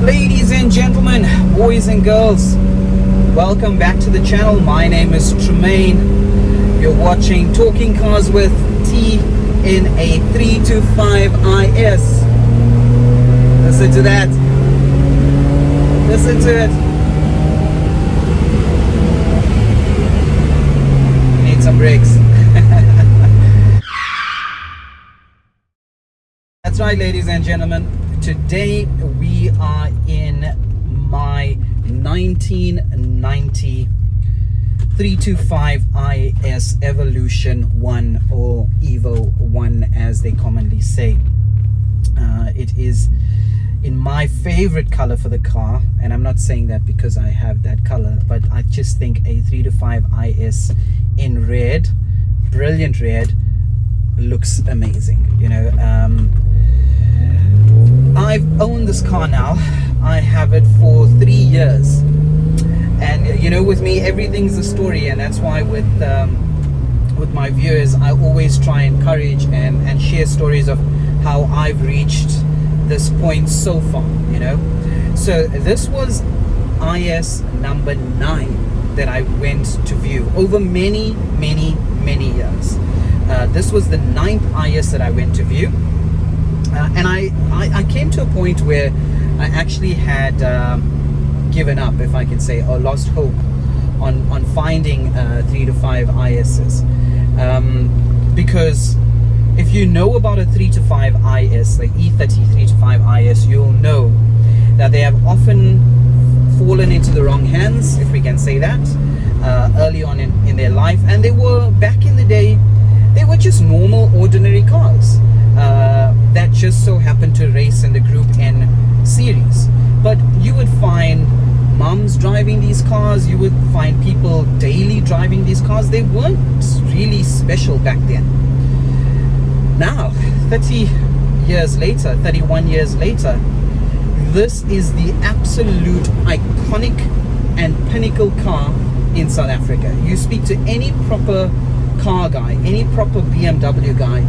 Ladies and gentlemen, boys and girls, welcome back to the channel. My name is Tremaine. You're watching Talking Cars with T in a 325 IS. Listen to that. Listen to it. Need some brakes. That's right, ladies and gentlemen. Today we are in my 1990 325 IS Evolution 1, or Evo 1 as they commonly say. It is in my favorite color for the car, and I'm not saying that because I have that color, but I just think a 325 IS in red, brilliant red, looks amazing, you know. I've owned this car now. I have it for 3 years, and you know, with me everything's a story, and that's why with my viewers I always try and encourage and share stories of how I've reached this point so far, you know. So this was IS number 9 that I went to view over many years. This was the 9th IS that I went to view. And I came to a point where I actually had given up, if I can say, or lost hope on finding 325 ISs. Because if you know about a 325 IS, like E30 325 IS, you'll know that they have often fallen into the wrong hands, if we can say that, early on in their life. And they were, back in the day, they were just normal, ordinary cars that just so happened to race in the Group N series. But you would find mums driving these cars, you would find people daily driving these cars. They weren't really special back then. Now, 30 years later, 31 years later, this is the absolute iconic and pinnacle car in South Africa. You speak to any proper car guy, any proper BMW guy,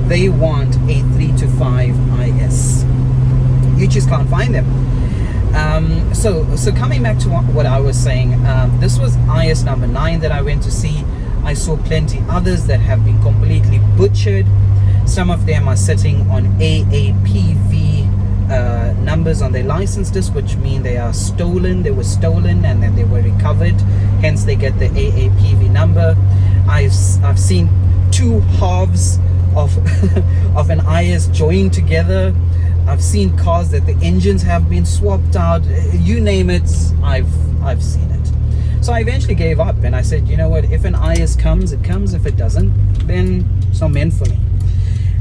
they want a 325 IS. You just can't find them. So coming back to what I was saying, this was IS number 9 that I went to see. I saw plenty others that have been completely butchered. Some of them are sitting on AAPV numbers on their license disc, which mean they are stolen. They were stolen and then they were recovered, hence they get the AAPV number. I've seen two halves of of an IS joined together. I've seen cars that the engines have been swapped out. You name it, I've seen it. So I eventually gave up and I said, you know what, if an IS comes, it comes. If it doesn't, then it's not meant for me.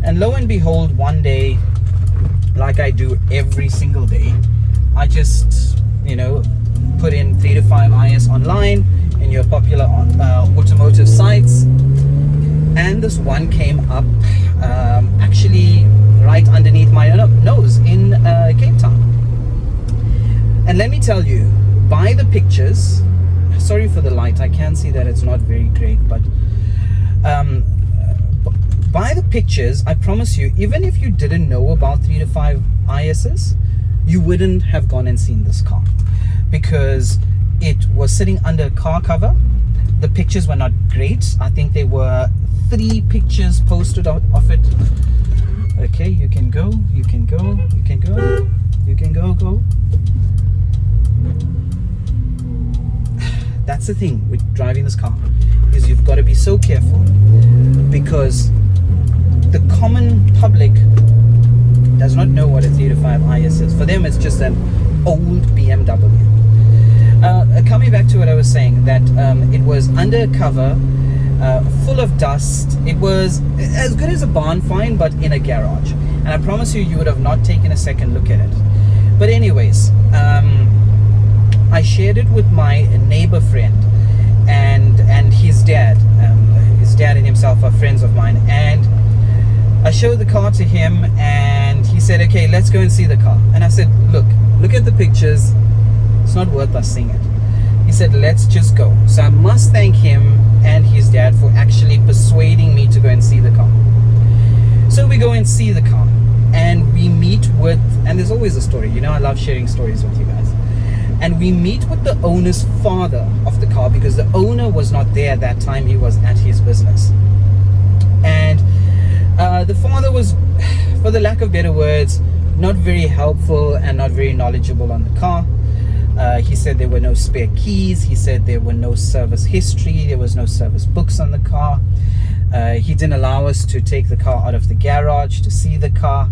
And lo and behold, one day, like I do every single day, I just, you know, put in 325 IS online in your popular automotive sites, and this one came up actually right underneath my nose in Cape Town. And let me tell you, by the pictures, sorry for the light, I can see that it's not very great, but by the pictures, I promise you, even if you didn't know about 325 ISs, you wouldn't have gone and seen this car, because it was sitting under a car cover. The pictures were not great. I think there were 3 pictures posted of it. Okay, you can go, you can go, you can go, you can go. That's the thing with driving this car, is you've got to be so careful, because the common public does not know what a 325 IS is. For them, it's just an old BMW. Coming back to what I was saying, that it was undercover, full of dust. It was as good as a barn find, but in a garage. And I promise you, you would have not taken a second look at it. But anyways, I shared it with my neighbor friend and his dad. His dad and himself are friends of mine, and I showed the car to him, and he said, okay, let's go and see the car. And I said, look at the pictures, it's not worth us seeing it. He said, let's just go. So I must thank him and his dad for actually persuading me to go and see the car. So we go and see the car. and we meet with, and there's always a story, you know, I love sharing stories with you guys. And we meet with the owner's father of the car, because the owner was not there at that time. He was at his business. And the father was, for the lack of better words, not very helpful and not very knowledgeable on the car. He said there were no spare keys. He said there were no service history. There was no service books on the car. He didn't allow us to take the car out of the garage to see the car.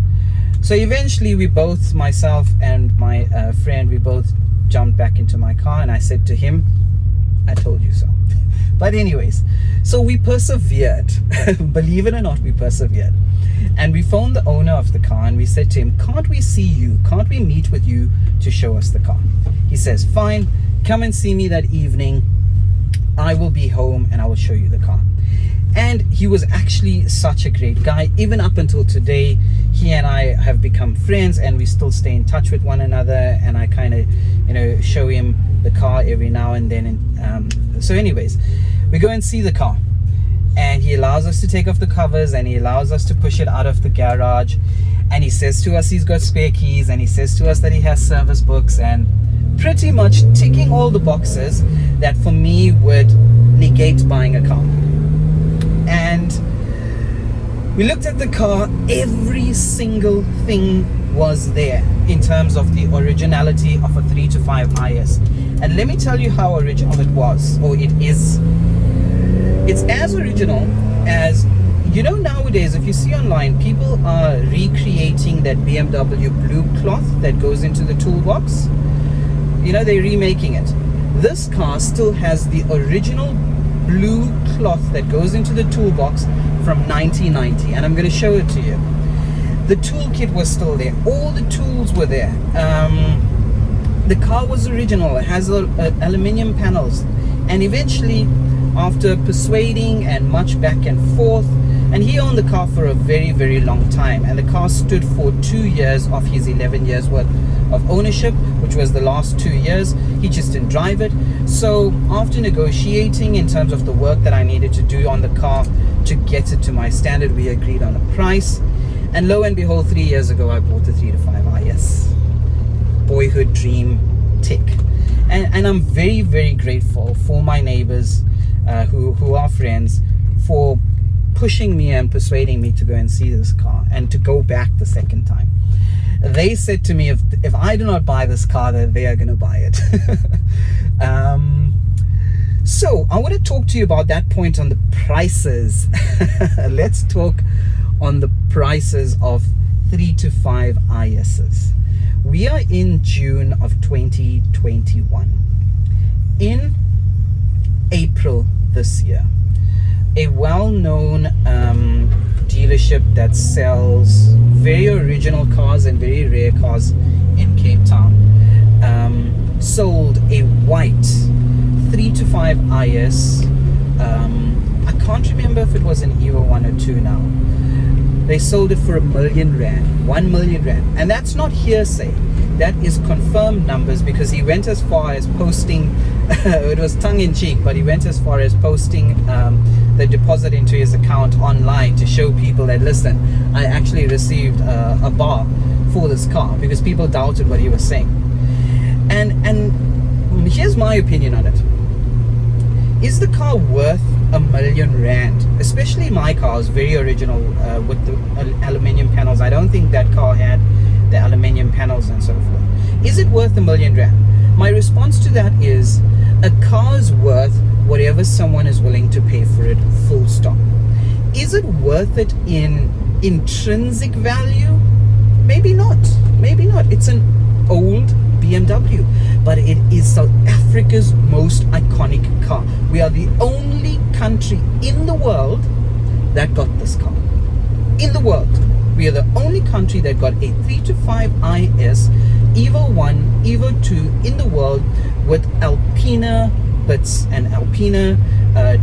So eventually we both, myself and my friend, we both jumped back into my car, and I said to him, I told you so. But anyways, so we persevered. Believe it or not, we persevered. And we phoned the owner of the car and we said to him, can't we see you? Can't we meet with you to show us the car? He says, fine, come and see me that evening. I will be home and I will show you the car. And he was actually such a great guy. Even up until today, he and I have become friends, and we still stay in touch with one another, and I kind of, you know, show him the car every now and then. And so anyways, we go and see the car, and he allows us to take off the covers, and he allows us to push it out of the garage, and he says to us he's got spare keys, and he says to us that he has service books, and pretty much ticking all the boxes that for me would negate buying a car. And we looked at the car. Every single thing was there in terms of the originality of a 325 IS. And let me tell you how original it was, or it is. It's as original as, you know, nowadays if you see online, people are recreating that BMW blue cloth that goes into the toolbox. You know, they're remaking it. This car still has the original blue cloth that goes into the toolbox from 1990, and I'm going to show it to you. The toolkit was still there. All the tools were there. The car was original. It has aluminium panels. And eventually, after persuading and much back and forth, and he owned the car for a very, very long time, and the car stood for 2 years of his 11 years worth of ownership, which was the last 2 years. He just didn't drive it. So after negotiating in terms of the work that I needed to do on the car to get it to my standard, we agreed on a price, and lo and behold, 3 years ago I bought the 325 IS. Boyhood dream tick. And I'm very, very grateful for my neighbors who are friends for pushing me and persuading me to go and see this car and to go back the second time. They said to me, if I do not buy this car, then they are going to buy it. So I want to talk to you about that point on the prices. Let's talk on the prices of 325 ISs. We are in June of 2021. In April this year, a well-known dealership that sells very original cars and very rare cars in Cape Town sold a white 325 IS. I can't remember if it was an Evo 1 or 2 now. They sold it for R1 million, 1 million rand. And that's not hearsay. That is confirmed numbers, because he went as far as posting, it was tongue-in-cheek, but he went as far as posting the deposit into his account online to show people that, listen, I actually received a bar for this car, because people doubted what he was saying. And here's my opinion on it. Is the car worth R1 million? Especially my car is very original with the aluminium panels. I don't think that car had the aluminium panels and so forth. Is it worth R1 million? My response to that is, a car is worth whatever someone is willing to pay for it, full stop. Is it worth it in intrinsic value? Maybe not. Maybe not. It's an old BMW, but it is South Africa's most iconic car. We are the only country in the world that got this car. In the world, we are the only country that got a 325 IS Evo 1, Evo 2 in the world with Alpina bits and Alpina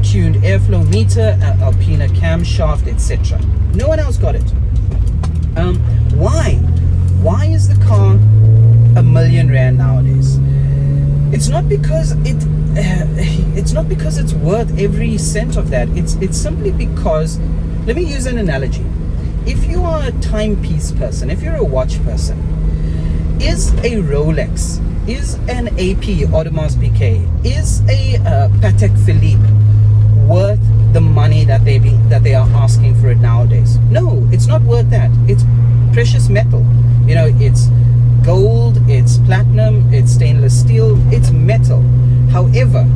tuned airflow meter, Alpina camshaft, etc. No one else got it. Why? Why is the car R1 million nowadays? It's not because it's worth every cent of that. It's simply because, let me use an analogy. if you are a timepiece person, if you're a watch person, is a Rolex, is an AP Audemars Piguet, is a Patek Philippe worth the money that they are asking for it nowadays? No, it's not worth that. It's precious metal. You know, it's gold, it's platinum, it's stainless steel, it's metal. However,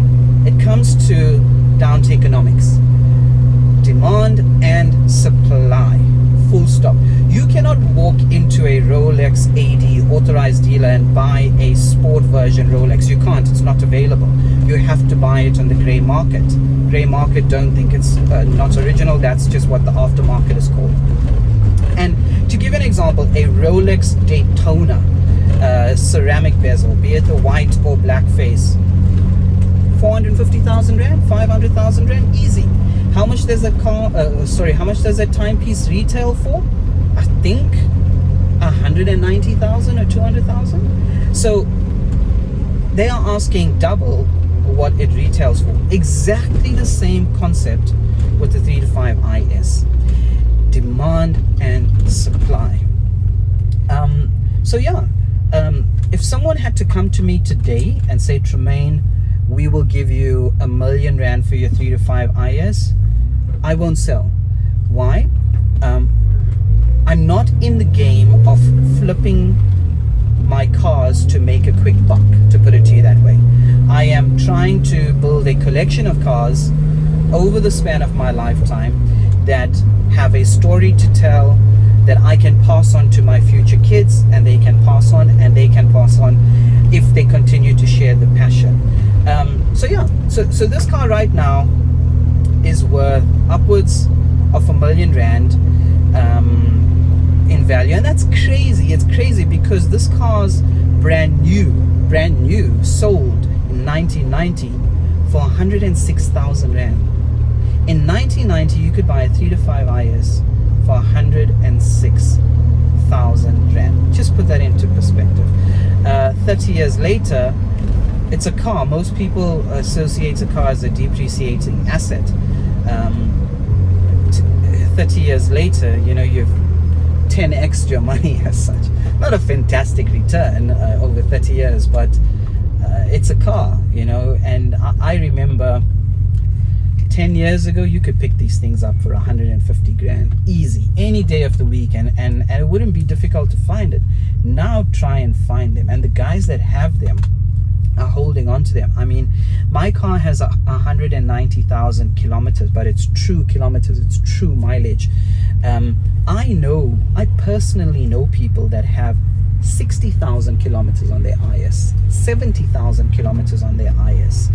it comes down to economics, demand and supply. Full stop. You cannot walk into a Rolex AD authorized dealer and buy a sport version Rolex. You can't. It's not available. You have to buy it on the grey market. Grey market don't think it's not original. That's just what the aftermarket is called. And to give an example, a Rolex Daytona ceramic bezel, be it the white or black face, 450,000 rand, 500,000 rand, easy. How much does a how much does a timepiece retail for? I think 190,000 or 200,000. So they are asking double what it retails for. Exactly the same concept with the 3-5 IS. Demand and supply. So yeah, if someone had to come to me today and say, Tremaine, we will give you R1 million for your 3-5 IS, I won't sell. Why? I'm not in the game of flipping my cars to make a quick buck, to put it to you that way. I am trying to build a collection of cars over the span of my lifetime that have a story to tell, that I can pass on to my future kids, and they can pass on, and they can pass on if they continue to share the passion. So yeah, so this car right now is worth upwards of R1 million in value, and that's crazy. It's crazy because this car's brand new, sold in 1990 for 106,000 rand. In 1990, you could buy a 3-5 IS for 106,000 rand. Just put that into perspective. 30 years later, it's a car. Most people associate a car as a depreciating asset. 30 years later, you know, you've 10x'd your money as such. Not a fantastic return over 30 years, but it's a car, you know. And I remember 10 years ago, you could pick these things up for 150 grand, easy, any day of the week, and it wouldn't be difficult to find it. Now try and find them, and the guys that have them are holding on to them. I mean, my car has 190,000 kilometers, but it's true kilometers, it's true mileage. I personally know people that have 60,000 kilometers on their IS, 70,000 kilometers on their IS.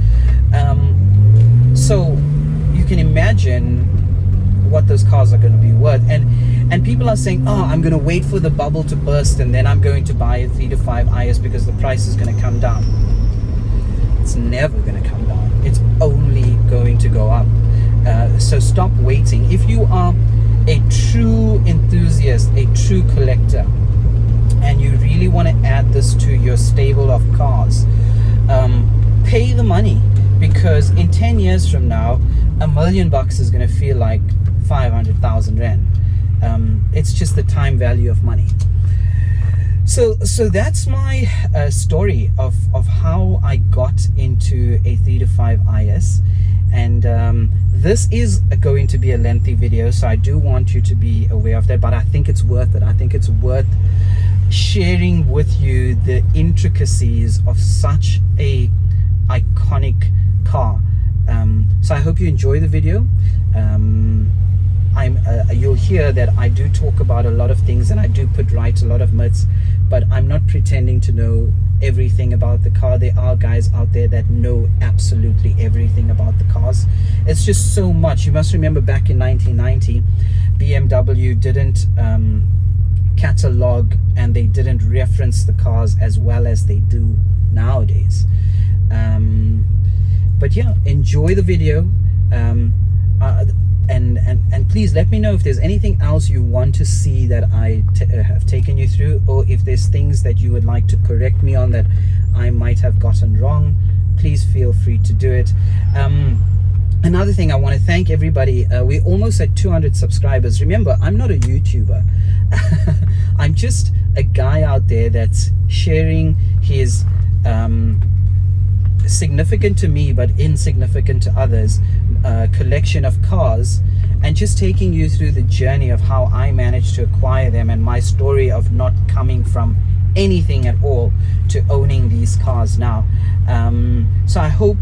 So you can imagine what those cars are going to be worth. And people are saying, oh, I'm going to wait for the bubble to burst and then I'm going to buy a 3-5 IS because the price is going to come down. It's never going to come down. It's only going to go up. So stop waiting. If you are a true enthusiast, a true collector, and you really want to add this to your stable of cars, pay the money, because in 10 years from now, $1 million is going to feel like 500,000 rand. It's just the time value of money. So that's my story of how I got into a 3-5 IS. And this is going to be a lengthy video, so I do want you to be aware of that, but I think it's worth it. I think it's worth sharing with you the intricacies of such a iconic car. So I hope you enjoy the video. You'll hear that I do talk about a lot of things and I do put right a lot of myths, but I'm not pretending to know everything about the car. There are guys out there that know absolutely everything about the cars. It's just so much. You must remember back in 1990, BMW didn't catalog and they didn't reference the cars as well as they do nowadays. But yeah, enjoy the video. And please let me know if there's anything else you want to see that I have taken you through, or if there's things that you would like to correct me on that I might have gotten wrong. Please feel free to do it. Another thing, I want to thank everybody. We're almost at 200 subscribers. Remember, I'm not a YouTuber. I'm just a guy out there that's sharing his significant to me but insignificant to others collection of cars, and just taking you through the journey of how I managed to acquire them, and my story of not coming from anything at all to owning these cars now. So I hope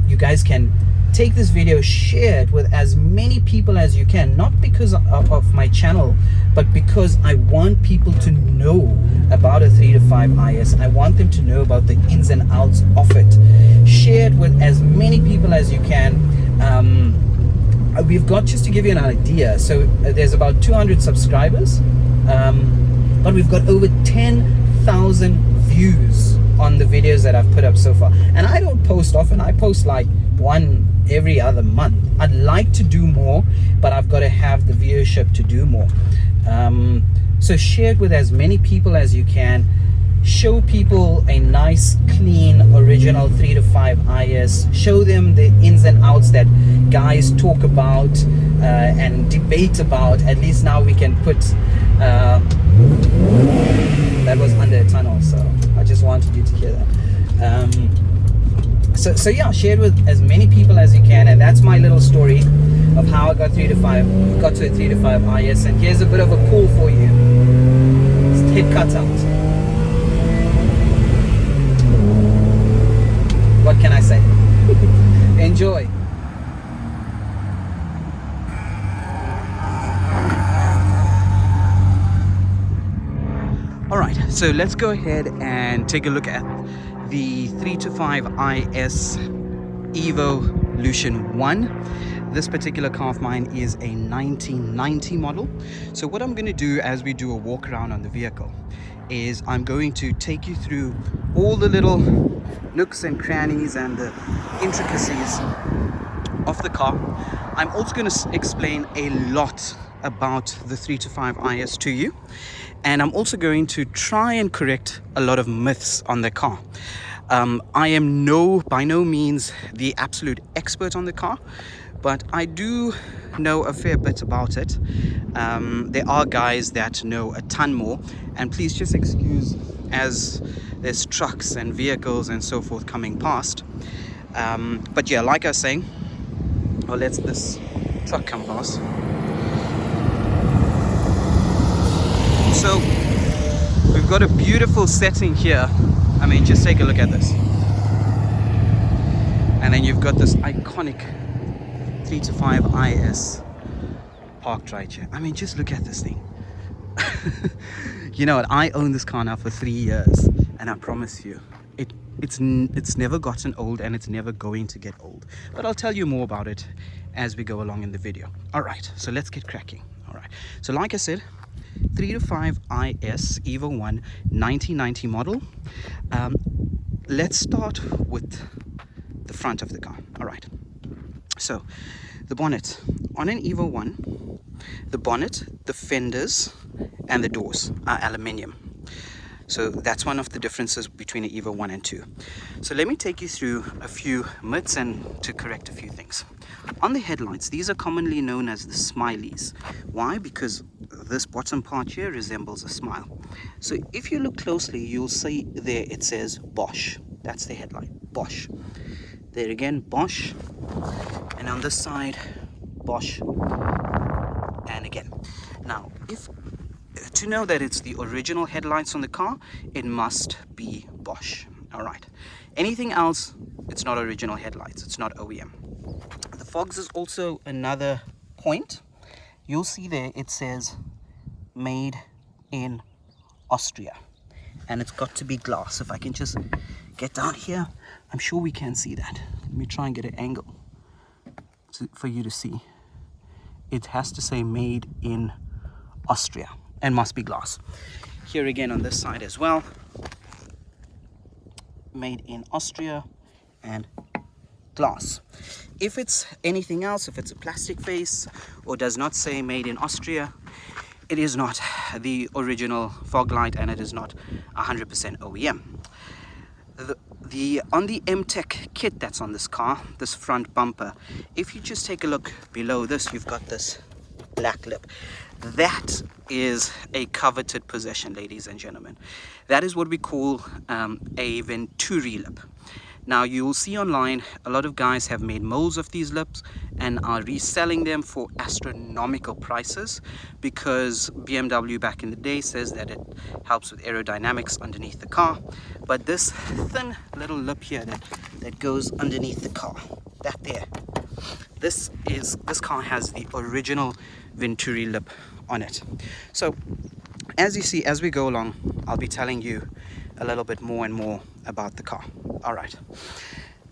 you guys can take this video, share it with as many people as you can, not because of my channel, but because I want people to know about a 3 to 5 IS. I want them to know about the ins and outs of it. Share it with as many people as you can. We've got, just to give you an idea, so there's about 200 subscribers, but we've got over 10,000 views on the videos that I've put up so far. And I don't post often. I post like one every other month. I'd like to do more, but I've got to have the viewership to do more. So share it with as many people as you can. Show people a nice, clean, original 3 to 5 IS. Show them the ins and outs that guys talk about and debate about. At least now we can put that was under a tunnel, so I just wanted you to hear that. So yeah, share it with as many people as you can, and that's my little story of how I got to a 3 to 5 IS. And here's a bit of a pull for you. It's head cutout. What can I say? Enjoy. All right, so let's go ahead and take a look at the 3 to 5 IS Evolution 1. This particular car of mine is a 1990 model. So what I'm going to do as we do a walk around on the vehicle is I'm going to take you through all the little nooks and crannies and the intricacies of the car. I'm also going to explain a lot about the 3 to 5 IS to you, and I'm also going to try and correct a lot of myths on the car. I am by no means the absolute expert on the car, but I do know a fair bit about it. There are guys that know a ton more, and please just excuse as there's trucks and vehicles and so forth coming past. But yeah, like I was saying, well, let's this truck come past. So we've got a beautiful setting here. I mean, just take a look at this. And then you've got this iconic 3 to 5 IS parked right here. I mean, just look at this thing. You know what? I own this car now for 3 years, and I promise you, it's never gotten old, and it's never going to get old. But I'll tell you more about it as we go along in the video. All right, so let's get cracking. All right, so like I said, 3 to 5 IS Evo 1 1990 model. Let's start with the front of the car. All right, so the bonnet on an Evo 1, the bonnet, the fenders and the doors are aluminium. So that's one of the differences between an Evo 1 and 2. So let me take you through a few myths and to correct a few things. On the headlights, these are commonly known as the smileys. Why? Because this bottom part here resembles a smile. So if you look closely, you'll see there it says Bosch. That's the headlight, Bosch. There again, Bosch. And on this side, Bosch. And again. Now, to know that it's the original headlights on the car, it must be Bosch. All right. Anything else, it's not original headlights. It's not OEM. The fogs is also another point. You'll see there it says made in Austria, and it's got to be glass. If I can just get down here, I'm sure we can see that. Let me try and get an angle for you to see. It has to say made in Austria and must be glass. Here again on this side as well, made in Austria and glass. If it's anything else, if it's a plastic face or does not say made in Austria, it is not the original fog light and it is not 100% OEM. the on the M-Tech kit that's on this car, this front bumper, if you just take a look below this, you've got this black lip. That is a coveted possession, ladies and gentlemen. That is what we call a Venturi lip. Now you'll see online a lot of guys have made molds of these lips and are reselling them for astronomical prices, because BMW back in the day says that it helps with aerodynamics underneath the car. But this thin little lip here that goes underneath the car, that there, this car has the original Venturi lip on it. So as you see, as we go along, I'll be telling you a little bit more and more about the car. All right.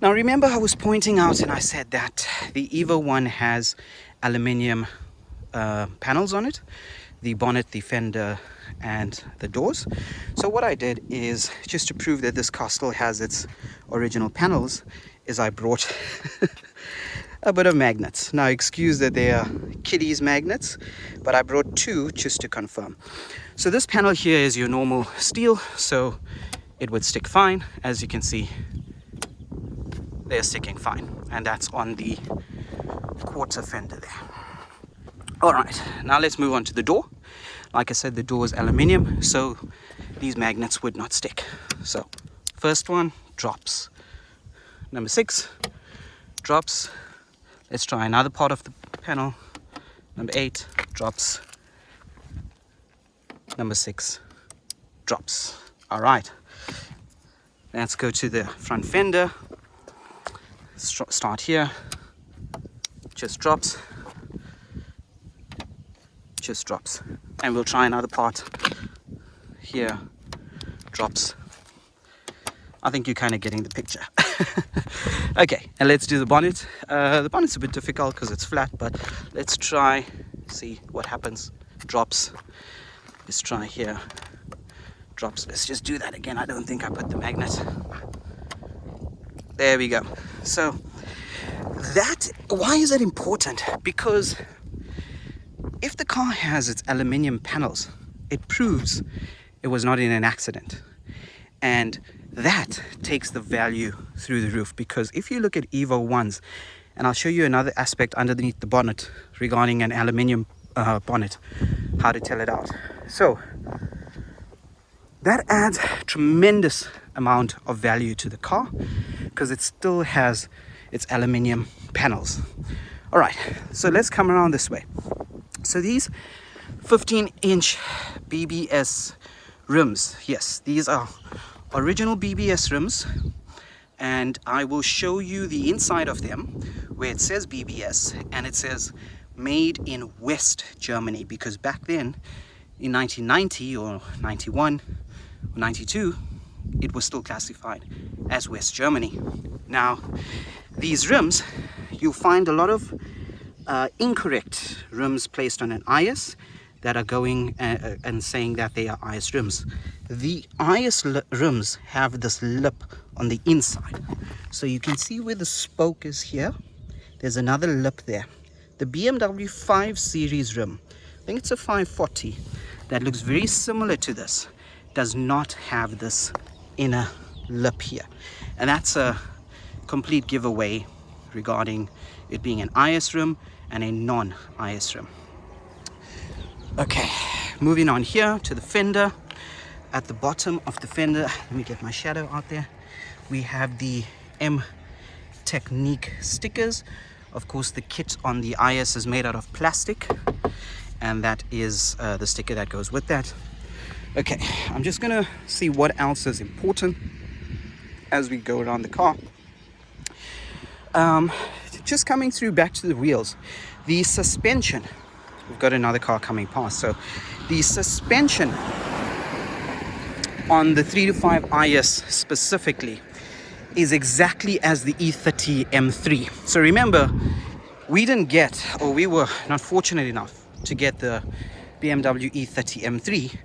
Now remember, I was pointing out and I said that the Evo 1 has aluminium panels on it, the bonnet, the fender, and the doors. So what I did is, just to prove that this car still has its original panels, is I brought a bit of magnets. Now excuse that they are kiddies magnets, but I brought two just to confirm. So this panel here is your normal steel, so it would stick fine. As you can see, they're sticking fine, and that's on the quarter fender there. All right, now let's move on to the door. Like I said, the door is aluminium, so these magnets would not stick. So first one drops, number 6 drops. Let's try another part of the panel. Number 8 drops, number 6 drops. All right, let's go to the front fender. Start here, just drops, just drops. And we'll try another part here, drops. I think you're kind of getting the picture. Okay, and let's do the bonnet. The bonnet's a bit difficult because it's flat, but let's try, see what happens. Drops. Let's try here, drops. Let's just do that again. I don't think I put the magnet. There we go. So that, why is that important? Because if the car has its aluminium panels, it proves it was not in an accident, and that takes the value through the roof. Because if you look at Evo 1s, and I'll show you another aspect underneath the bonnet regarding an aluminium bonnet, how to tell it out. So that adds tremendous amount of value to the car because it still has its aluminium panels. All right, so let's come around this way. So these 15-inch BBS rims, yes, these are original BBS rims, and I will show you the inside of them where it says BBS and it says made in West Germany, because back then in 1990 or 91 or 92 it was still classified as West Germany. Now these rims, you'll find a lot of incorrect rims placed on an IS that are going and saying that they are IS rims. The IS rims have this lip on the inside, so you can see where the spoke is here. There's another lip there. The BMW 5 Series rim, I think it's a 540, that looks very similar to this, does not have this inner lip here, and that's a complete giveaway regarding it being an IS rim and a non-IS rim. Okay, moving on here to the fender. At the bottom of the fender, let me get my shadow out there, we have the M Technique stickers. Of course, the kit on the IS is made out of plastic, and that is the sticker that goes with that. Okay, I'm just gonna see what else is important as we go around the car. Just coming through back to the wheels, the suspension. We've got another car coming past, so the suspension on the 325 IS specifically is exactly as the E30 M3. So remember, we didn't get, or we were not fortunate enough to get the BMW E30 M3,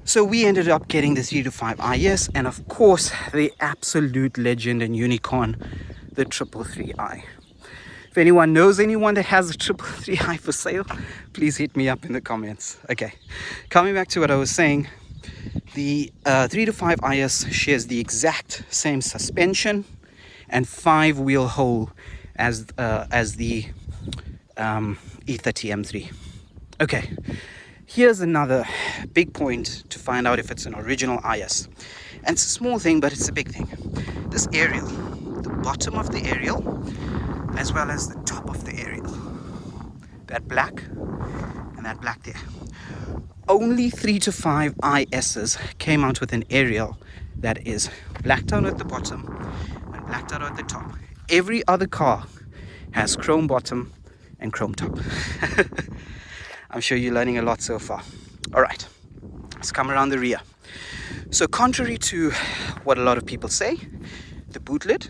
so we ended up getting the 325 IS, and of course the absolute legend and unicorn, the 333i. If anyone knows anyone that has a 333i for sale, please hit me up in the comments. Okay, coming back to what I was saying, The 325 IS shares the exact same suspension and 5-wheel hole as the E30 M3. Okay, here's another big point to find out if it's an original IS. And it's a small thing, but it's a big thing. This aerial, the bottom of the aerial, as well as the top of the aerial. That black and that black there. Only 325 ISs came out with an aerial that is blacked out at the bottom and blacked out at the top. Every other car has chrome bottom and chrome top. I'm sure you're learning a lot so far. All right, let's come around the rear. So contrary to what a lot of people say, the boot lid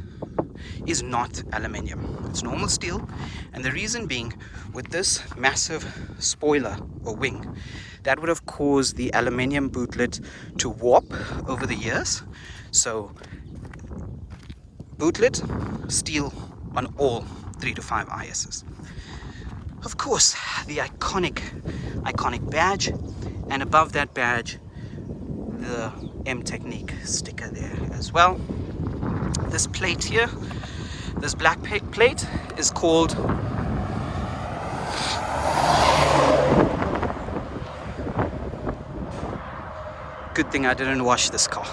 is not aluminium. It's normal steel, and the reason being, with this massive spoiler or wing, that would have caused the aluminium boot lid to warp over the years. So boot lid, steel on all 325 ISs. Of course, the iconic badge, and above that badge, the M Technique sticker there as well. This plate here, this black plate is called good thing I didn't wash this car.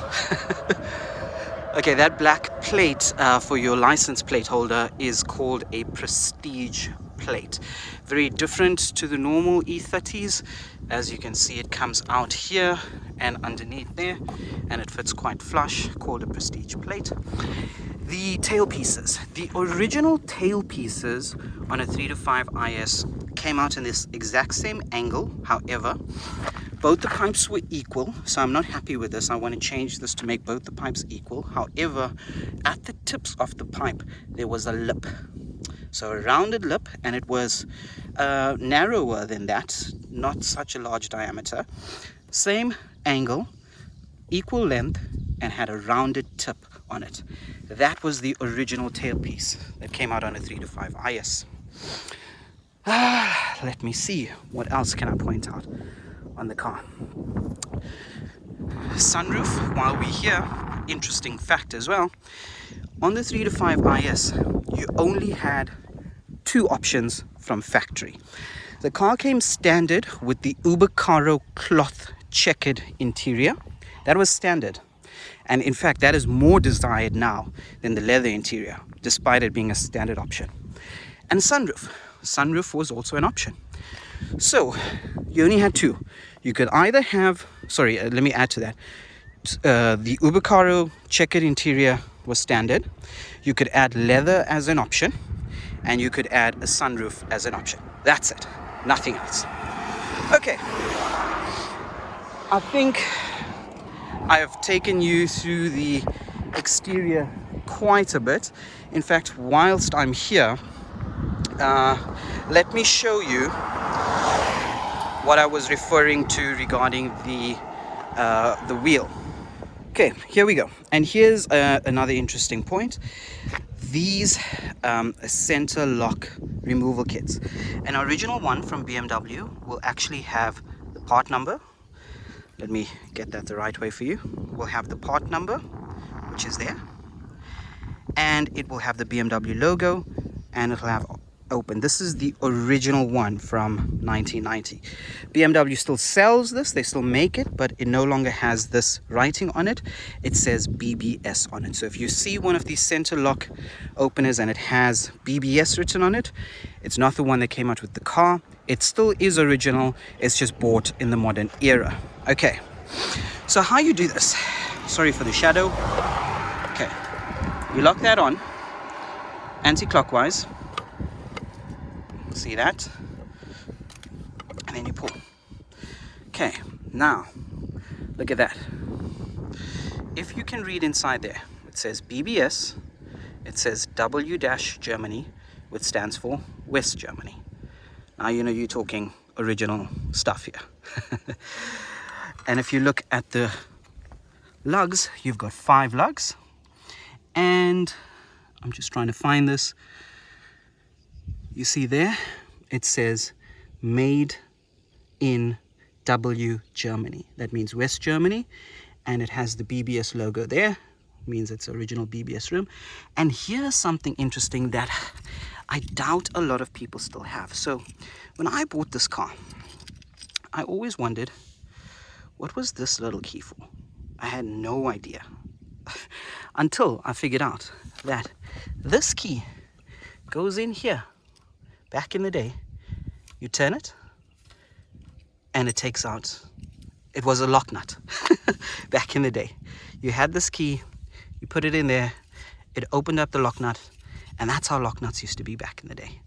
Okay, that black plate for your license plate holder is called a prestige plate. Very different to the normal E30s. As you can see, it comes out here and underneath there, and it fits quite flush, called a prestige plate. The tail pieces, the original tail pieces on a 325 IS came out in this exact same angle. However, both the pipes were equal, so I'm not happy with this. I want to change this to make both the pipes equal. However, at the tips of the pipe, there was a lip. So a rounded lip, and it was narrower than that, not such a large diameter. Same angle, equal length, and had a rounded tip on it. That was the original tailpiece that came out on a 325 IS. Let me see, what else can I point out on the car? Sunroof, while we're here, interesting fact as well. On the 325 IS, you only had 2 options from factory. The car came standard with the Ubicaro cloth checkered interior. That was standard. And in fact, that is more desired now than the leather interior, despite it being a standard option. And sunroof. Sunroof was also an option. So you only had 2. You could either have, let me add to that. The Ubicaro checkered interior was standard. You could add leather as an option, and you could add a sunroof as an option. That's it. Nothing else. Okay. I think I have taken you through the exterior quite a bit. In fact, whilst I'm here, let me show you what I was referring to regarding the wheel. Okay, here we go. And here's another interesting point. These center lock removal kits. An original one from BMW will actually have the part number. Let me get that the right way for you. We'll have the part number, which is there. And it will have the BMW logo, and it'll have open. This is the original one from 1990. BMW still sells this, they still make it, but it no longer has this writing on it. It says BBS on it. So if you see one of these center lock openers and it has BBS written on it, it's not the one that came out with the car. It still is original, it's just bought in the modern era. Okay, so how you do this? Sorry for the shadow. Okay, you lock that on anti-clockwise. See that? And then you pull. Okay, now look at that. If you can read inside there, it says BBS, it says W-Germany, which stands for West Germany. Now you know you're talking original stuff here. And if you look at the lugs, you've got 5 lugs, and I'm just trying to find this. You see there, it says made in W Germany. That means West Germany, and it has the BBS logo there. Means it's original BBS rim. And here's something interesting that I doubt a lot of people still have. So when I bought this car, I always wondered, what was this little key for? I had no idea until I figured out that this key goes in here. Back in the day, you turn it and it takes out, it was a lock nut. Back in the day, you had this key, you put it in there, it opened up the lock nut, and that's how lock nuts used to be back in the day.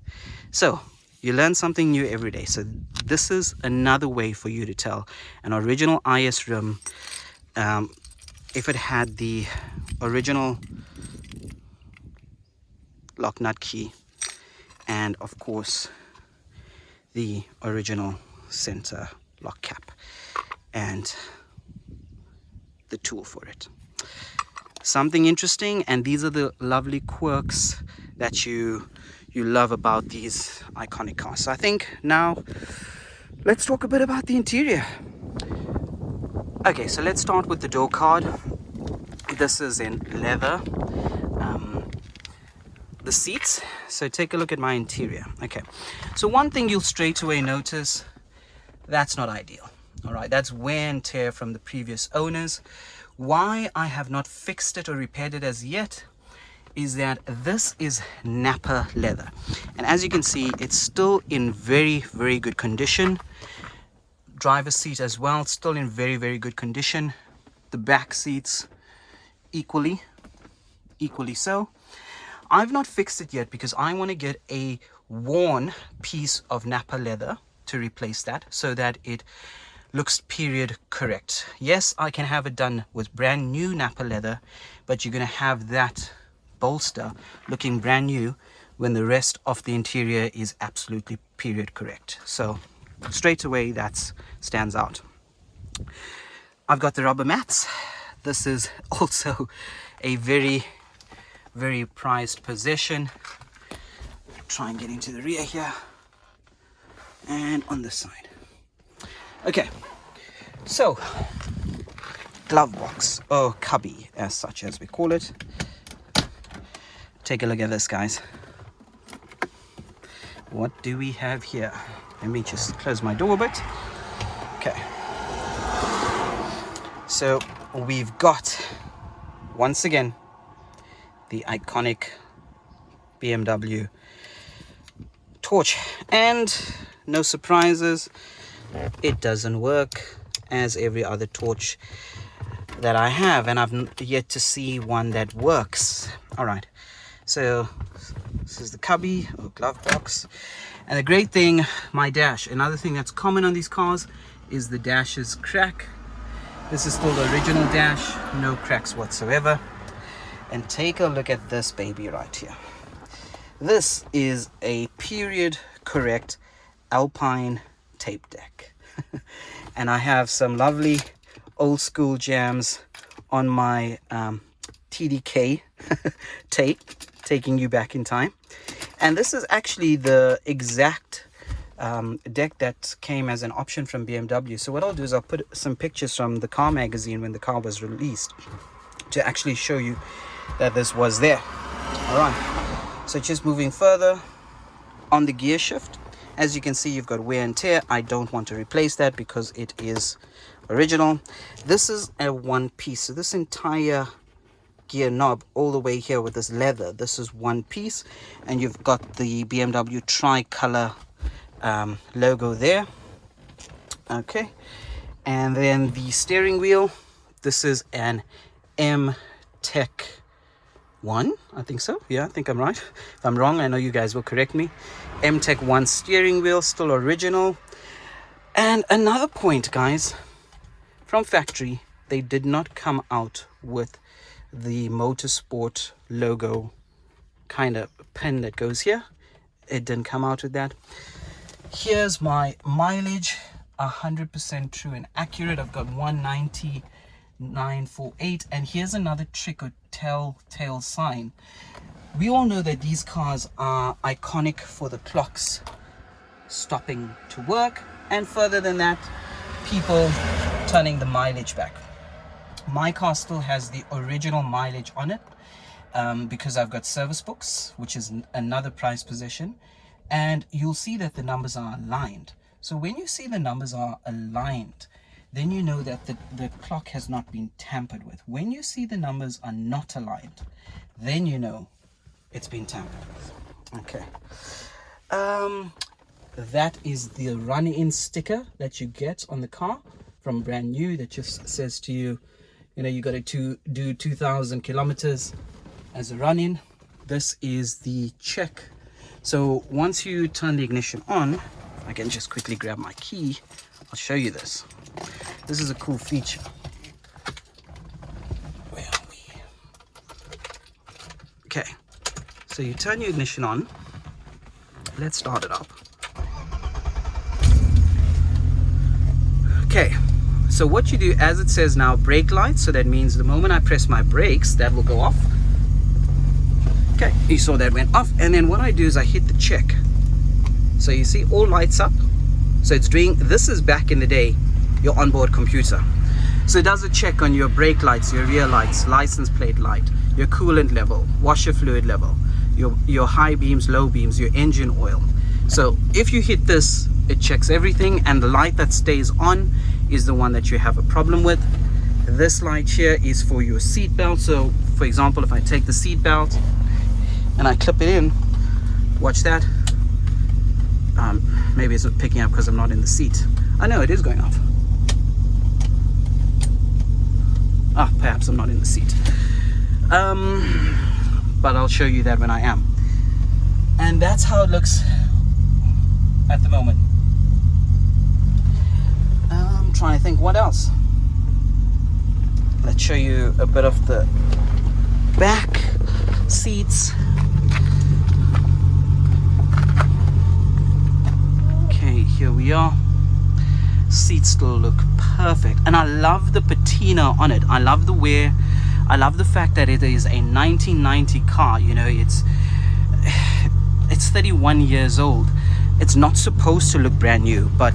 So you learn something new every day. So this is another way for you to tell an original IS rim if it had the original lock nut key, and of course the original center lock cap and the tool for it. Something interesting, and these are the lovely quirks that you love about these iconic cars. So I think now let's talk a bit about the interior. Okay, so let's start with the door card. This is in leather. The seats, so take a look at my interior. Okay, so one thing you'll straight away notice, that's not ideal. All right, that's wear and tear from the previous owners. Why I have not fixed it or repaired it as yet is that this is Napa leather, and as you can see, it's still in very, very good condition. Driver's seat as well, still in very, very good condition. The back seats equally so. I've not fixed it yet because I want to get a worn piece of Napa leather to replace that so that it looks period correct. Yes, I can have it done with brand new Napa leather, but you're going to have that bolster looking brand new when the rest of the interior is absolutely period correct. So straight away that stands out. I've got the rubber mats. This is also a very, very prized possession. Try and get into the rear here and on this side. Okay, so glove box, or cubby as such as we call it. Take a look at this, guys. What do we have here? Let me just close my door a bit. Okay, so we've got, once again, the iconic BMW torch, and no surprises, it doesn't work as every other torch that I have, and I've yet to see one that works. All right, so this is the cubby or glove box, and the great thing, my dash, another thing that's common on these cars is the dashes crack. This is still the original dash, no cracks whatsoever. And take a look at this baby right here. This is a period correct Alpine tape deck. And I have some lovely old school jams on my TDK tape, taking you back in time. And this is actually the exact deck that came as an option from BMW. So what I'll do is I'll put some pictures from the car magazine when the car was released to actually show you that this was there. All right, so just moving further on the gear shift, as you can see, you've got wear and tear. I don't want to replace that because it is original. This is a one piece, so this entire gear knob all the way here with this leather, this is one piece, and you've got the BMW tricolor logo there. Okay, and then the steering wheel, this is an M-Tech 1, I think so. Yeah, I think I'm right. If I'm wrong, I know you guys will correct me. M-Tech 1 steering wheel, still original. And another point, guys, from factory, they did not come out with the motorsport logo kind of pen that goes here. It didn't come out with that. Here's my mileage, 100% true and accurate. I've got 190,948, and here's another trick or telltale sign. We all know that these cars are iconic for the clocks stopping to work, and further than that, people turning the mileage back. My car still has the original mileage on it, because I've got service books, which is another prized possession, and you'll see that the numbers are aligned. So when you see the numbers are aligned, then you know that the clock has not been tampered with. When you see the numbers are not aligned, then you know it's been tampered with. Okay. That is the run-in sticker that you get on the car from brand new, that just says to you, you know, you got to do 2,000 kilometers as a run-in. This is the check. So once you turn the ignition on, I can just quickly grab my key. I'll show you this. This is a cool feature. Where are we? Okay, so you turn your ignition on. Let's start it up. Okay, so what you do, as it says now, brake lights, so that means the moment I press my brakes, that will go off. Okay, you saw that went off, and then what I do is I hit the check. So you see all lights up. So it's doing, this is back in the day, your onboard computer. So it does a check on your brake lights, your rear lights, license plate light, your coolant level, washer fluid level, your high beams, low beams, your engine oil. So if you hit this, it checks everything, and the light that stays on is the one that you have a problem with. This light here is for your seat belt. So for example, if I take the seat belt and I clip it in, watch that. Maybe it's not picking up because I'm not in the seat. I know it is going off. Ah, perhaps I'm not in the seat. But I'll show you that when I am. And that's how it looks at the moment. I'm trying to think what else. Let's show you a bit of the back seats. Okay, here we are. Seats still look perfect, and I love the patina on it. I love the wear. I love the fact that it is a 1990 car. You know, it's 31 years old. It's not supposed to look brand new, but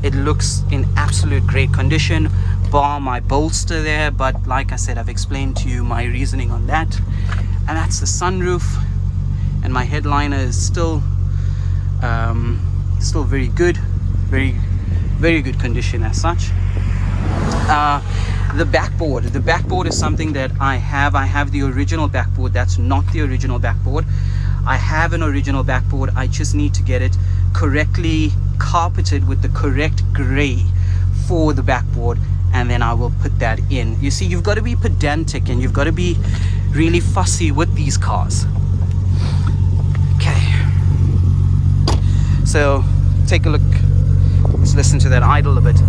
it looks in absolute great condition, bar my bolster there. But like I said, I've explained to you my reasoning on that. And that's the sunroof, and my headliner is still very good, very good condition as such. The backboard is something that I have the original backboard. That's not the original backboard. I have an original backboard. I just need to get it correctly carpeted with the correct gray for the backboard, and then I will put that in. You see, you've got to be pedantic and you've got to be really fussy with these cars. Okay, so take a look. Let's listen to that idle a bit.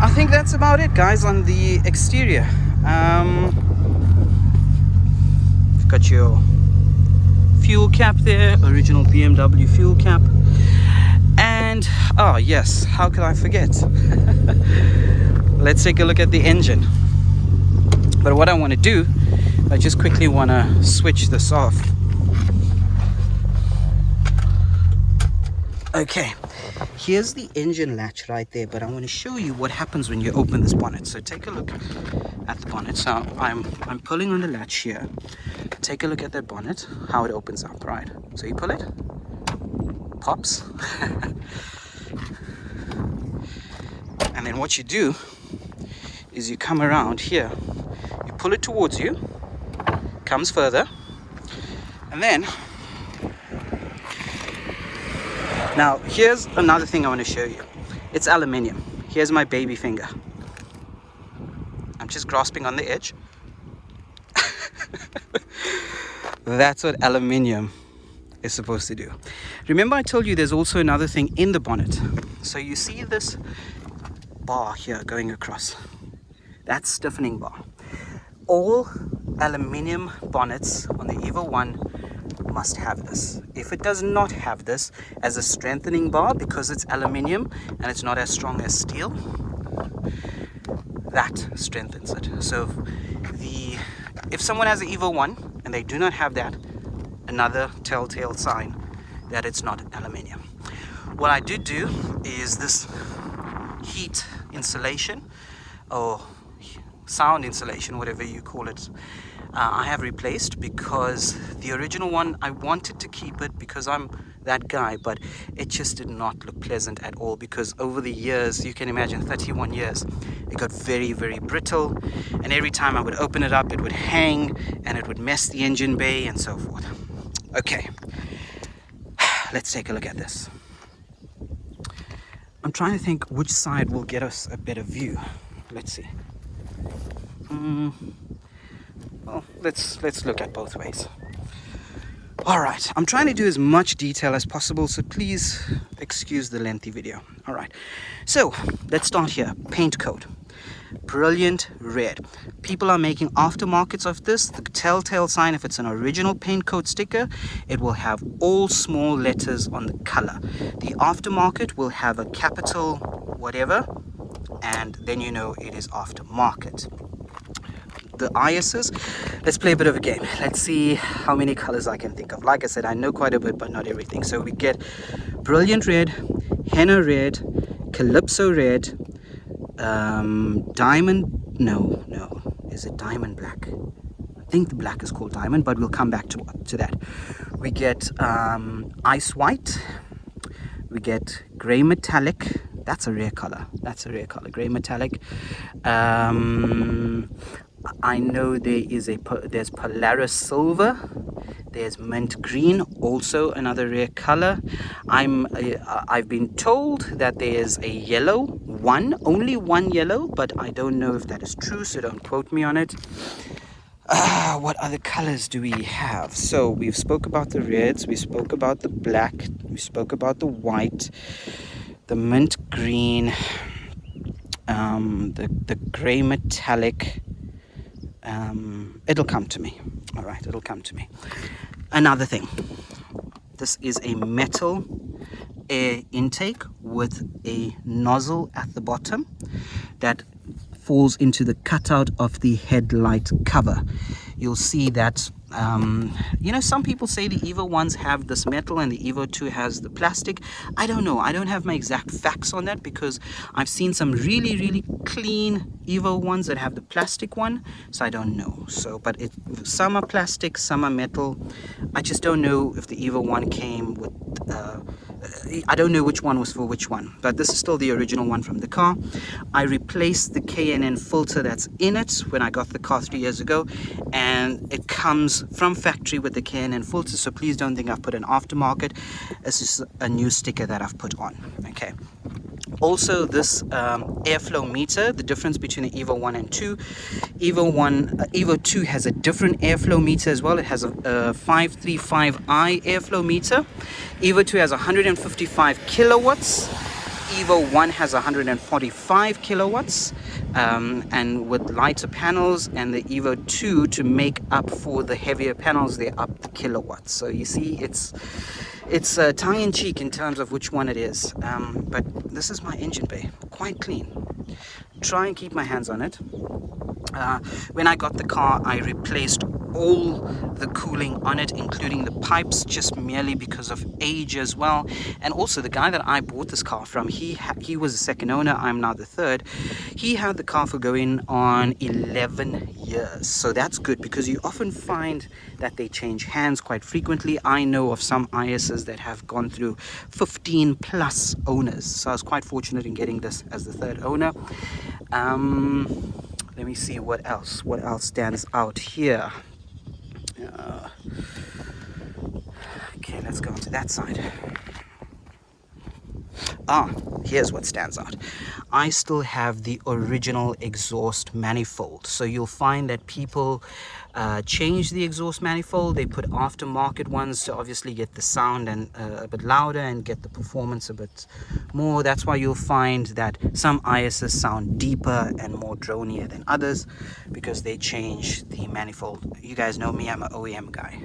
I think that's about it, guys, on the exterior. You've got your fuel cap there, original BMW fuel cap. And, oh yes, how could I forget? Let's take a look at the engine. But what I want to do, I just quickly want to switch this off. Okay, here's the engine latch right there, but I want to show you what happens when you open this bonnet. So take a look at the bonnet. So I'm pulling on the latch here. Take a look at that bonnet, how it opens up, right? So you pull it, pops. And then what you do is you come around here, you pull it towards you, comes further, and then now here's another thing I want to show you. It's aluminium. Here's my baby finger. I'm just grasping on the edge. That's what aluminium is supposed to do. Remember I told you there's also another thing in the bonnet. So you see this bar here going across. That's stiffening bar. All aluminium bonnets on the Evo 1 must have this. If it does not have this as a strengthening bar, because it's aluminium and it's not as strong as steel, that strengthens it. So if someone has an Evo 1 and they do not have that, another telltale sign that it's not aluminium. What I did do is this heat insulation or sound insulation, whatever you call it, I have replaced, because the original one, I wanted to keep it because I'm that guy, but it just did not look pleasant at all, because over the years, you can imagine 31 years, it got very, very brittle, and every time I would open it up, it would hang and it would mess the engine bay and so forth. Okay, let's take a look at this. I'm trying to think which side will get us a better view. Let's see. Well, let's look at both ways. All right, I'm trying to do as much detail as possible, so please excuse the lengthy video. All right, so let's start here. Paint coat, brilliant red. People are making aftermarkets of this. The telltale sign, if it's an original paint coat sticker, it will have all small letters on the color. The aftermarket will have a capital whatever, and then you know it is aftermarket. The ISs, let's play a bit of a game. Let's see how many colors I can think of. Like I said, I know quite a bit, but not everything. So we get brilliant red, henna red, calypso red, diamond, no, is it diamond black? I think the black is called diamond, but we'll come back to that. We get ice white, we get gray metallic. That's a rare color. Gray metallic. I know there's Polaris silver, there's mint green, also another rare color. I've been told that there's a yellow only one yellow, but I don't know if that is true, so don't quote me on it. What other colors do we have? So we've spoke about the reds, we spoke about the black, we spoke about the white, the mint green, the gray metallic. It'll come to me. All right, it'll come to me. Another thing, this is a metal air intake with a nozzle at the bottom that falls into the cutout of the headlight cover. You'll see that some people say the Evo 1s have this metal and the Evo 2 has the plastic. I don't know. I don't have my exact facts on that, because I've seen some really, really clean Evo 1s that have the plastic one, so I don't know. But some are plastic, some are metal. I just don't know if the Evo 1 came with I don't know which one was for which one, but this is still the original one from the car. I replaced the K&N filter that's in it when I got the car 3 years ago, and it comes from factory with the K&N filter, so please don't think I've put an aftermarket. This is a new sticker that I've put on. Okay. Also, this airflow meter, the difference between the Evo 1 and 2. Evo 2 has a different airflow meter as well. It has a 535i airflow meter. Evo 2 has 155 kilowatts. Evo 1 has 145 kilowatts. And with lighter panels, and the Evo 2, to make up for the heavier panels, they up the kilowatts. So you see, it's tongue-in-cheek in terms of which one it is. But this is my engine bay, quite clean. Try and keep my hands on it. When I got the car, I replaced all the cooling on it, including the pipes, just merely because of age as well. And also, the guy that I bought this car from, he was the second owner. I'm now the third. He had the car for going on 11 years, so that's good, because you often find that they change hands quite frequently. I know of some ISs that have gone through 15 plus owners, so I was quite fortunate in getting this as the third owner. Let me see what else stands out here. Okay, let's go to that side. here's what stands out. I still have the original exhaust manifold. So you'll find that people change the exhaust manifold. They put aftermarket ones to obviously get the sound and a bit louder and get the performance a bit more. That's why you'll find that some ISs sound deeper and more dronier than others, because they change the manifold. You guys know me, I'm an OEM guy.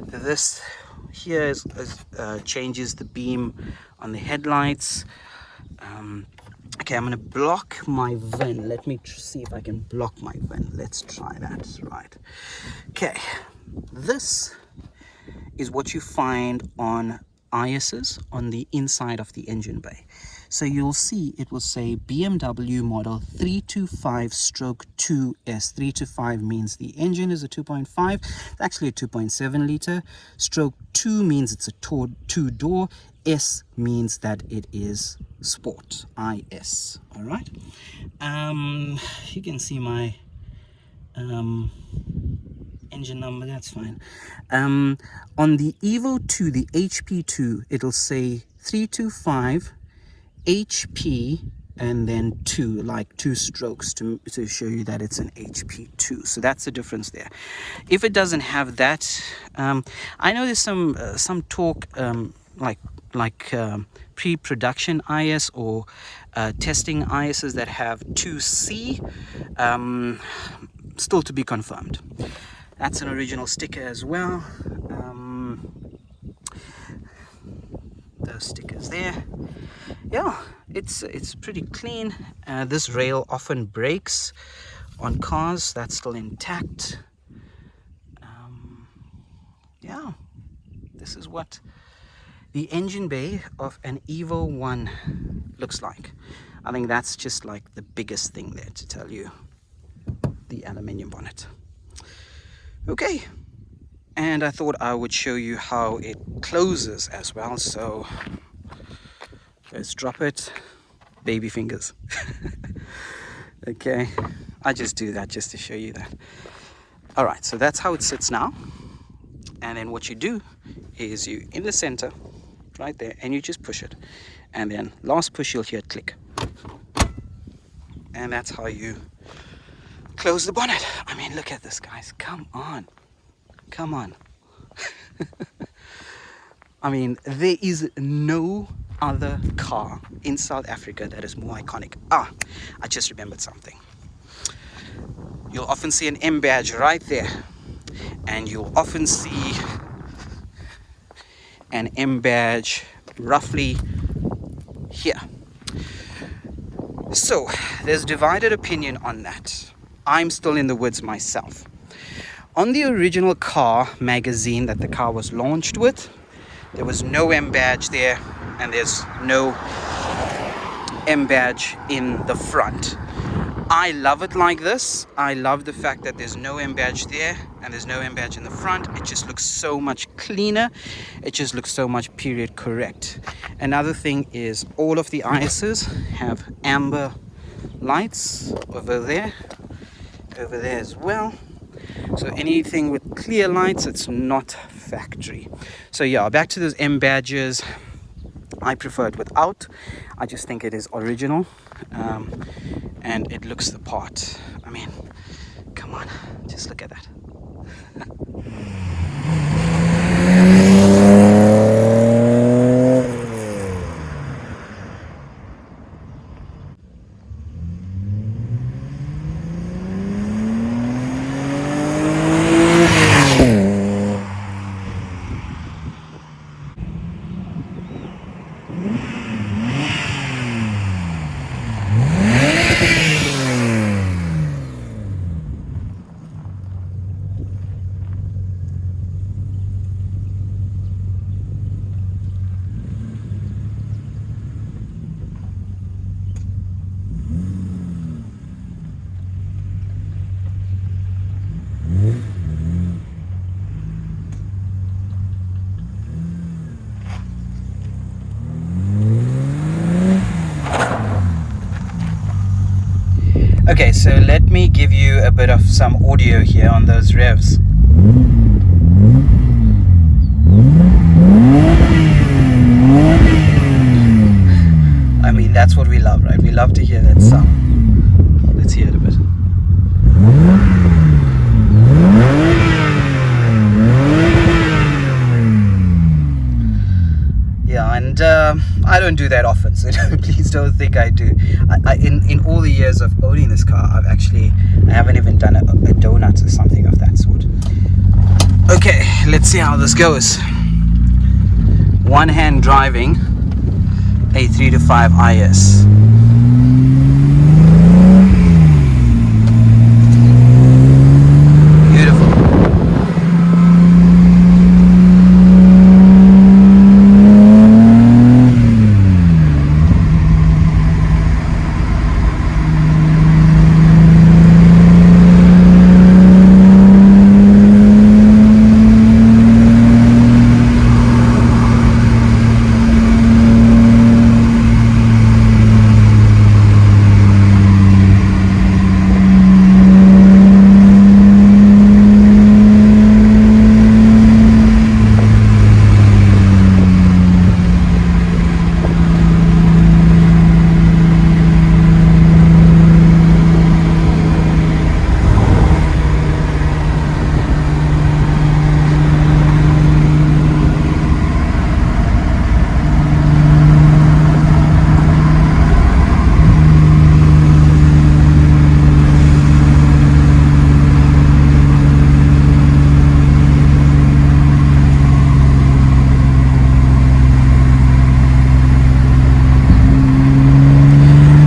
This here changes the beam on the headlights. Okay, I'm gonna block my VIN. Let me see if I can block my VIN. Let's try that. Right. Okay, this is what you find on ISs on the inside of the engine bay. So you'll see it will say BMW model 325/2S. 325 means the engine is a 2.5. It's actually a 2.7 liter. Stroke 2 means it's a two-door. S means that it is sport. IS. All right. You can see my engine number, that's fine. On the Evo 2, the HP2, it'll say 325 HP and then 2, like 2 strokes to show you that it's an HP2. So that's the difference there. If it doesn't have that, I know there's some talk like pre-production IS or testing ISs that have 2C, still to be confirmed. That's an original sticker as well. Those stickers there. Yeah, it's pretty clean. This rail often breaks on cars. That's still intact. Yeah, this is what the engine bay of an Evo 1 looks like. I think that's just like the biggest thing there to tell you. The aluminium bonnet. Okay, and I thought I would show you how it closes as well. So let's drop it. Baby fingers. Okay, I just do that just to show you that. All right, so that's how it sits now. And then what you do is you in the center right there, and you just push it, and then last push you'll hear it click, and that's how you close the bonnet. I mean, look at this, guys. Come on. I mean, there is no other car in South Africa that is more iconic. I just remembered something. You'll often see an M badge right there, and you'll often see an M badge roughly here. So there's divided opinion on that. I'm still in the woods myself. On the original car magazine that the car was launched with, there was no M badge there, and there's no M badge in the front. I love it like this. I love the fact that there's no M badge there and there's no M badge in the front. It just looks so much cleaner. It just looks so much period correct. Another thing is all of the ISs have amber lights over there as well. So anything with clear lights, it's not factory. So yeah, back to those M badges. I prefer it without. I just think it is original, and it looks the part. I mean, come on, just look at that. Okay, so let me give you a bit of some audio here on those revs. that's what we love, right? We love to hear that sound. Let's hear it a bit. Yeah, and I don't do that often, so please don't think I do. In all the years of owning this car, I haven't even done a donut or something of that sort. Okay, let's see how this goes. One hand driving a 325 IS.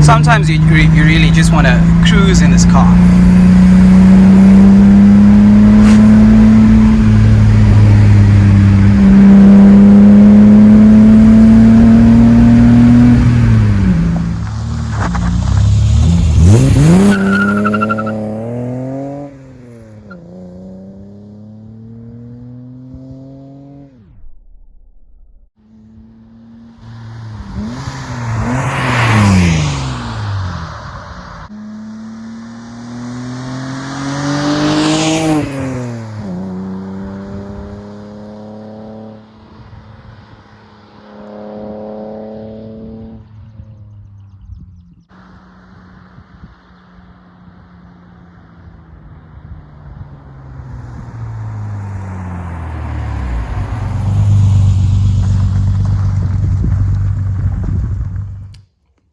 Sometimes you really just want to cruise in this car.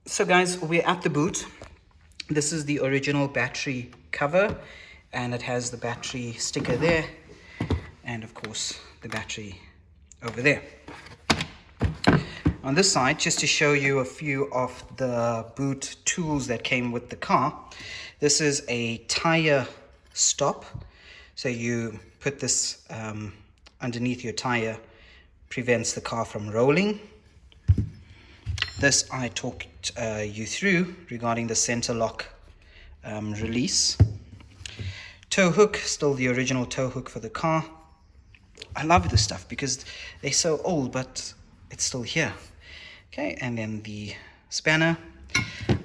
So guys, we're at the boot. This is the original battery cover, and it has the battery sticker there, and of course the battery over there. On this side, just to show you a few of the boot tools that came with the car, this is a tire stop. So you put this underneath your tire, prevents the car from rolling. This I talked you through regarding the center lock release. Tow hook, still the original tow hook for the car. I love this stuff because they're so old, but it's still here. Okay, and then the spanner.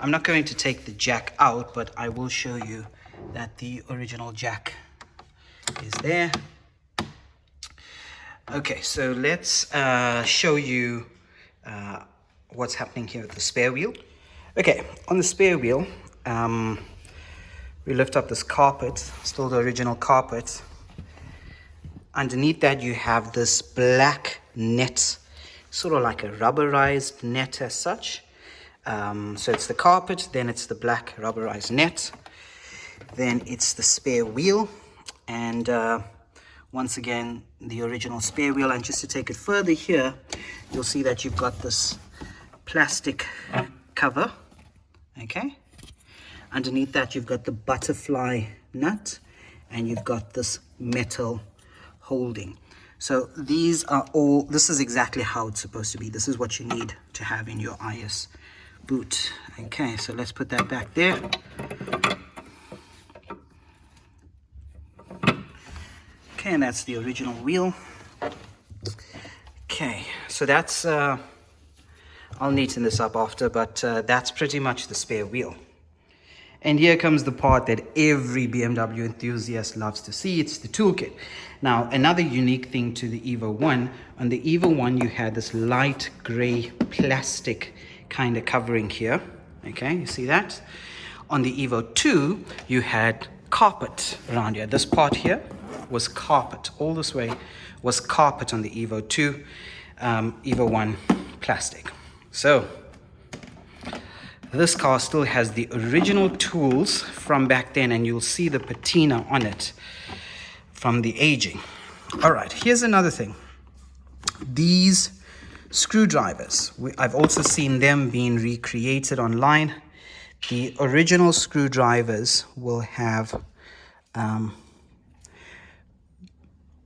I'm not going to take the jack out, but I will show you that the original jack is there. Okay, so let's show you what's happening here with the spare wheel. Okay, on the spare wheel, we lift up this carpet, still the original carpet. Underneath that you have this black net, sort of like a rubberized net as such. So it's the carpet, then it's the black rubberized net, then it's the spare wheel, and once again the original spare wheel. And just to take it further here, you'll see that you've got this plastic cover. Okay, underneath that you've got the butterfly nut, and you've got this metal holding. So these are all, this is exactly how it's supposed to be. This is what you need to have in your IS boot. Okay, so let's put that back there. Okay, and that's the original wheel. Okay, so that's I'll neaten this up after, but that's pretty much the spare wheel. And here comes the part that every BMW enthusiast loves to see. It's the toolkit. Now, another unique thing to the Evo 1, on the Evo 1 you had this light gray plastic kind of covering here. Okay, you see that? On the Evo 2, you had carpet around here. This part here was carpet. All this way was carpet on the Evo 2, Evo 1 plastic. So this car still has the original tools from back then, and you'll see the patina on it from the aging. All right, here's another thing. These screwdrivers, I've also seen them being recreated online. The original screwdrivers will have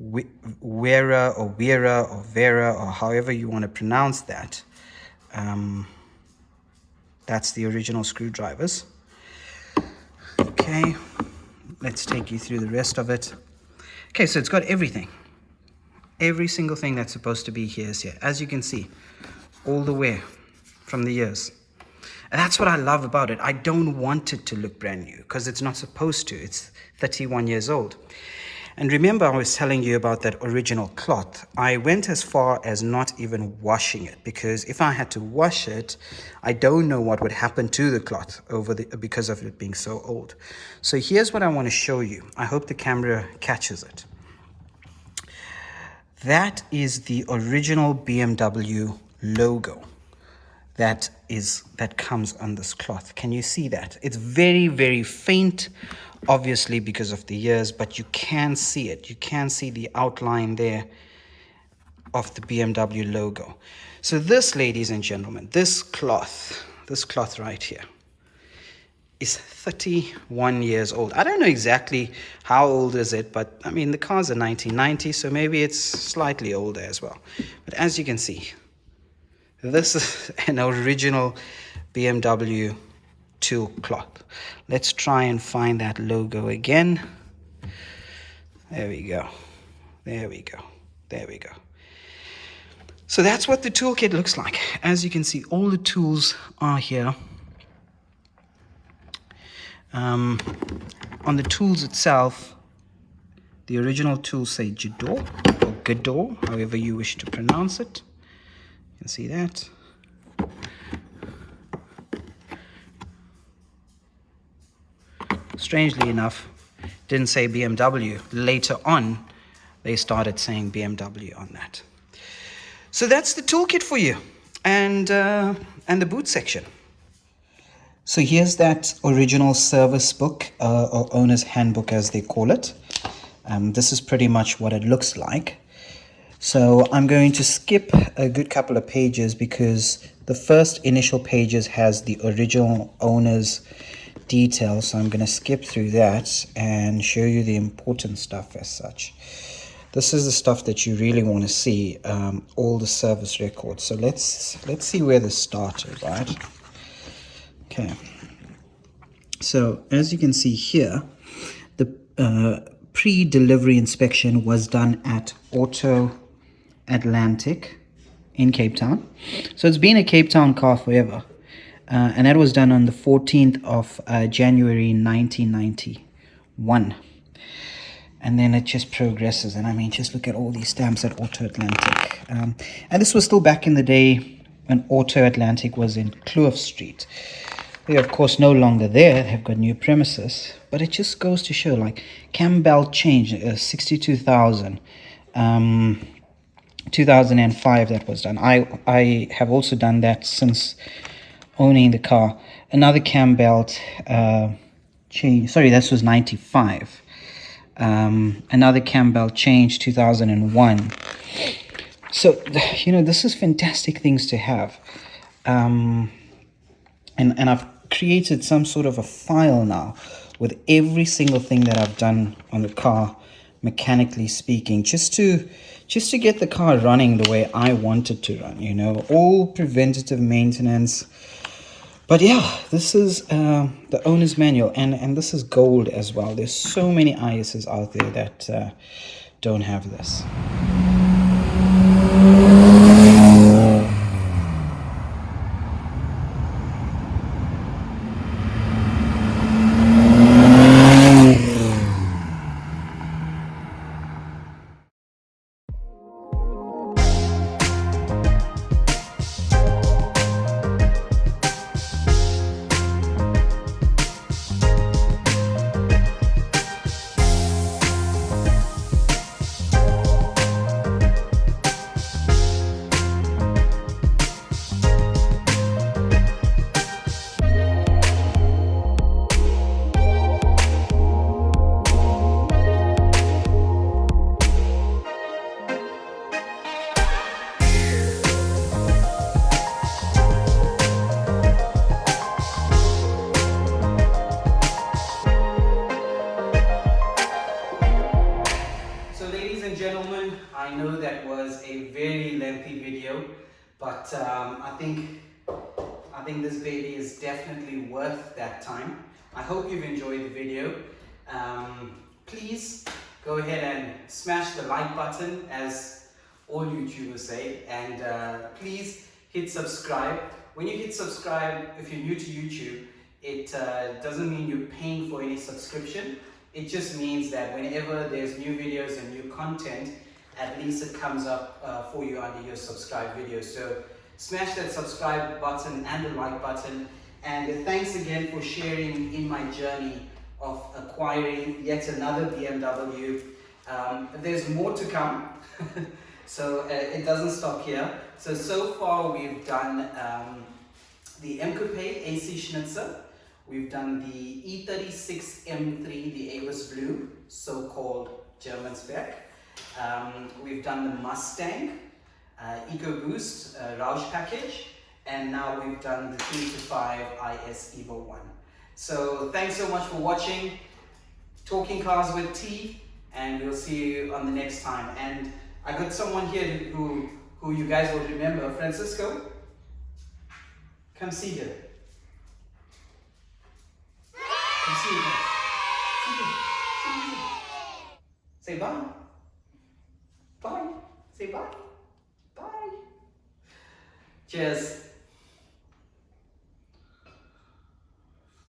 Wera or Vera or however you want to pronounce that. That's the original screwdrivers. Okay, let's take you through the rest of it. Okay, so it's got everything. Every single thing that's supposed to be here is here. As you can see, all the way from the years. And that's what I love about it. I don't want it to look brand new because it's not supposed to. It's 31 years old. And remember, I was telling you about that original cloth. I went as far as not even washing it, because if I had to wash it, I don't know what would happen to the cloth because of it being so old. So here's what I want to show you. I hope the camera catches it. That is the original BMW logo that comes on this cloth. Can you see that? It's very, very faint, obviously because of the years, but you can see it. You can see the outline there of the BMW logo. So this, ladies and gentlemen, this cloth right here is 31 years old. I don't know exactly how old is it, but I mean, the car's a 1990, so maybe it's slightly older as well. But as you can see, this is an original BMW tool cloth. Let's try and find that logo again. There we go. There we go. There we go. So that's what the toolkit looks like. As you can see, all the tools are here. On the tools itself, the original tools say Jador or Gador, however you wish to pronounce it. You can see that. Strangely enough, didn't say BMW. Later on, they started saying BMW on that. So that's the toolkit for you, and the boot section. So here's that original service book, or owner's handbook as they call it. This is pretty much what it looks like. So I'm going to skip a good couple of pages because the first initial pages has the original owner's details. So I'm going to skip through that and show you the important stuff as such. This is the stuff that you really want to see, all the service records. So let's see where this started, right? Okay, so as you can see here, the pre-delivery inspection was done at Auto Atlantic in Cape Town. So it's been a Cape Town car forever, and that was done on the 14th of January 1991. And then it just progresses, and I mean, just look at all these stamps at Auto Atlantic. And this was still back in the day when Auto Atlantic was in Kloof Street. They're of course no longer there, they've got new premises, but it just goes to show, like, cam belt change, 62,000, 2005 that was done. I have also done that since owning the car. Another cam belt change, sorry, this was 95. Another cam belt change, 2001. So, you know, this is fantastic things to have. And I've created some sort of a file now with every single thing that I've done on the car, mechanically speaking, just to get the car running the way I want it to run, you know, all preventative maintenance. But yeah, this is the owner's manual, and this is gold as well. There's so many ISs out there that don't have this. but I think this baby is definitely worth that time. I hope you've enjoyed the video. Please go ahead and smash the like button, as all YouTubers say, and please hit subscribe. When you hit subscribe, if you're new to YouTube, it doesn't mean you're paying for any subscription. It just means that whenever there's new videos and new content, at least it comes up for you under your subscribe video. So smash that subscribe button and the like button. And thanks again for sharing in my journey of acquiring yet another BMW. There's more to come. So it doesn't stop here. So far we've done the M Coupe AC Schnitzer. We've done the E36 M3, the Avis Blue, so-called German spec. We've done the Mustang, EcoBoost Roush package, and now we've done the 3-5 IS Evo 1. So thanks so much for watching Talking Cars with T, and we'll see you on the next time. And I got someone here who you guys will remember. Francisco, come see here. Come see here. See here. Say bye. Bye. Say bye. Bye. Cheers.